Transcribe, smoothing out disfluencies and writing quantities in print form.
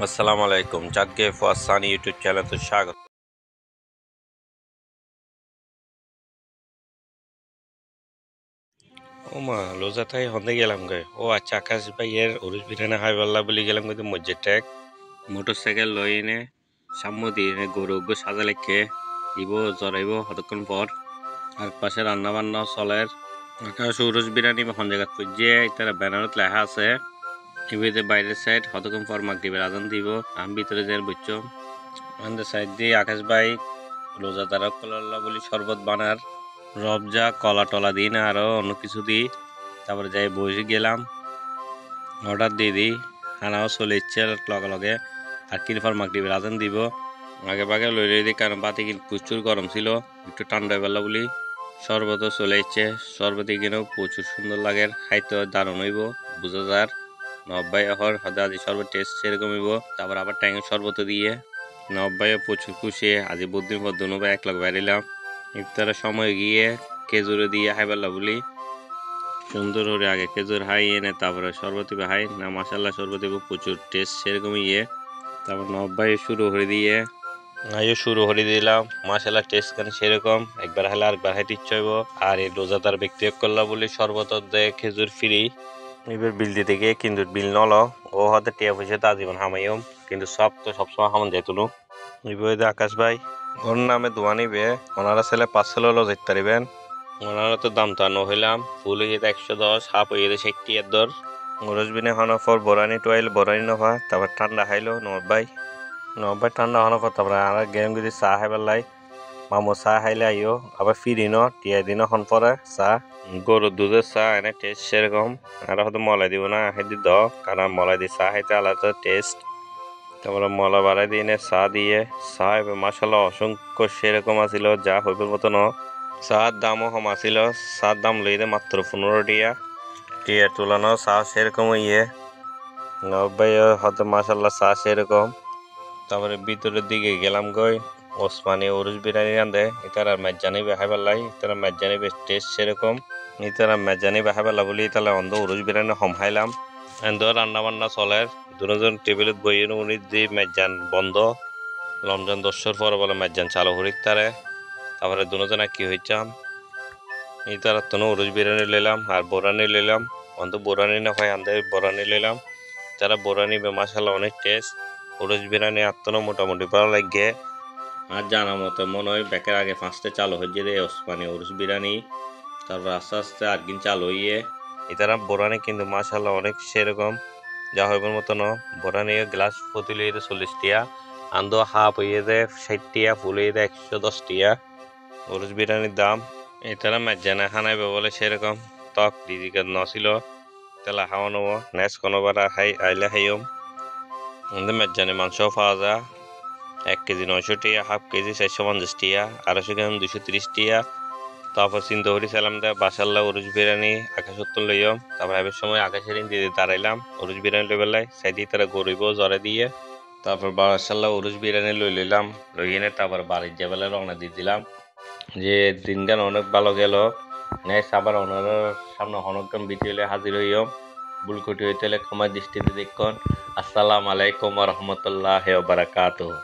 আসসালামু আলাইকুম জাদকে ফাসানি YouTube channel তো স্বাগত। ওমা লোজাতাই হন্দে গেলাম গে ও আচ্ছা আকাশ ভাইয়ের উরুস বিরানে হাই বাল্লা বলি গেলাম কিন্তু মসজিদ ট্যাগ মোটরসাইকেল লই এনে সাম্য দিয়ে এনে গরু সাজা লেখে ইব জরাইব কতক্ষণ পর আর পাশে রান্না বান্না চলের আকাশ উরুস বিরানি এখন জায়গা খুঁজে তারা ব্যানারত লেখা আছে টিভিতে বাইরের সাইড কতক্ষণ পর মাগরিবের আজান দিব আমি ভিতরে যাই বুঝছো আমাদের সাইড দিয়ে আকাশ ভাই রোজা তারা কলা বলি শরবত বানার রবজা কলা টলা দিই না আরো অন্য কিছু দিই তারপরে যাই বসে গেলাম অর্ডার দিয়ে দিই খানাও চলে ইচ্ছে লগে লগে আর কিরফার মাগরিবের আজান দিব আগে ভাগে লই দিই কারণ বাতি কিন্তু প্রচুর গরম ছিল একটু ঠান্ডা বেলা বলি শরবতও চলে ইচ্ছে শরবত কিনেও প্রচুর সুন্দর লাগে খাইতে দারুণ হইব বুঝা যার নব্বাই হর হয়তো আজি শরবত টেস্ট সেরকম হইব তারপর আবার ট্যাঙ্গের শরবত দিয়ে নব্বাইও প্রচুর খুশি আজি বুদ্ধির পর দুনো ভাই এক লাখ বেরিলাম ইফতারের সময় গিয়ে খেজুরে দিয়ে হাইবাল্লা বলি সুন্দর করে আগে খেজুর হাই এনে তারপরে শরবত হাই না মাসাল্লাহ শরবত প্রচুর টেস্ট সেরকম তারপর নব্বাই শুরু করে দিয়ে আইও শুরু করে দিলাম মাসাল্লাহ টেস্ট কেন সেরকম একবার হাইলে আরেকবার হাইতে ইচ্ছা হইব আর এই রোজাদার ব্যক্তি করলা বলি শরবত দেয় খেজুর ফ্রি এবার বিল দিতে গিয়ে কিন্তু বিল নল ও হয়তো টিয়া পয়সা তা জীবন হামাইম কিন্তু সব তো সবসময় হামান যাইতো না এবার আকাশ ভাই ওর নামে দোয়া নিবে ওনারা ছেলে 5 ছেলে হলো যেতে পারিবেন ওনারা তো দাম তো আনো হইলাম ফুল হইতে 110 হাফ হইতে 60 এর দর মুরজবিনে হওয়ার পর বরানি টোয়াইল বরানি নভা তারপর ঠান্ডা খাইলো নব্বাই ঠান্ডা হওয়ার পর তারপরে আর গেম যদি চা খাইবার লাই মামু চা খাইলে আইও আবার ফিরি ন টিয়া দিন হন পরে চা গরুর দুধের চা এনে টেস্ট সেরকম আর হয়তো মলাই দিব না খাই দি কারণ মলাই দিয়ে চা খাইতে আলাদা টেস্ট তারপরে মলা বাড়াই দিয়ে চা দিয়ে চা এবার মাসাল্লাহ অসংখ্য সেরকম আছিল যা হইবার মতো ন চার দামও কম আছিল চার দাম লইতে মাত্র 15 টিয়া তুলানো চা সেরকম নব্বাই হয়তো মাসাল্লাহ চা সেরকম তারপরে ভিতরের দিকে গেলাম গই ওসমানি উরুস বিরিয়ানি রান্ধে ইতারা মেজানি বেহাইবার লাই ইতারা মেজানি বেশ টেস্ট সেরকম ইতারা মেজানি বেহাইবার বলি তাহলে অন্ধ উরুস বিরিয়ানি হমহাইলাম এন্দ রান্না বান্না চলে দুজন টেবিলত বইয়ে উনি দি মেজান বন্ধ রমজান 10 পর বলে মেজান চালু করি তারপরে দুজন কি হইতাম ইতারা তো উরুস বিরিয়ানি লইলাম আর বোরানি লইলাম অন্ত বোরানি না হয় আন্দে বোরানি লইলাম তারা বোরানি মাসাল্লাহ অনেক টেস্ট উরুস বিরিয়ানি আত্মনো মোটামুটি ভালো লাগে আর জানা মতো মনে হয় ব্যাকের আগে 5টে চালু হয়ে যে ওসমানি উরুস বিরিয়ানি তারপর আস্তে আস্তে আর কিন চালু হইয়ে ইতারা বোরানি কিন্তু মাসাল্লাহ অনেক সেরকম যা হইবার মতো ন বোরানি গ্লাস প্রতি লইয়ে 40 টিয়া আন্দো হাফ হইয়ে দেয় 60 টিয়া ফুল হইয়ে দেয় 110 টিয়া উরুস বিরিয়ানির দাম এতারা মেজানা খানাইবে বলে সেরকম তক দিদিকে নছিল তেলা খাওয়ানো নেক্সট কোনোবার আইলে খাইম মেজানে মাংস পাওয়া যায় 1 কেজি 900 টিয়া হাফ কেজি 450 টিয়া 250 গ্রাম 230 টিয়া তারপর চিন্তা করি ছিলাম বাসাল্লাহ উরুস বিরিয়ানি আকাশ উত্তর লইম তারপর এবার সময় আকাশের দিয়ে দাঁড়াইলাম উরুস বিরিয়ানি লইবেলাই সাইডে তারা গরিব জরে দিয়ে তারপর বাসাল্লাহ উরুস বিরিয়ানি লইলাম লইয়ে তারপর বাড়ির যাবেলা রওনা দিয়ে দিলাম যে দিনগান অনেক ভালো গেল নেক্সট আবার ওনার সামনে অনেকক্ষণ বিকেলে হাজির হইম ভুল ক্ষতি হইতে ক্ষমা দৃষ্টিতে দেখুন। আসসালামু আলাইকুম ওয়া রাহমাতুল্লাহি ওয়া বারাকাতুহু।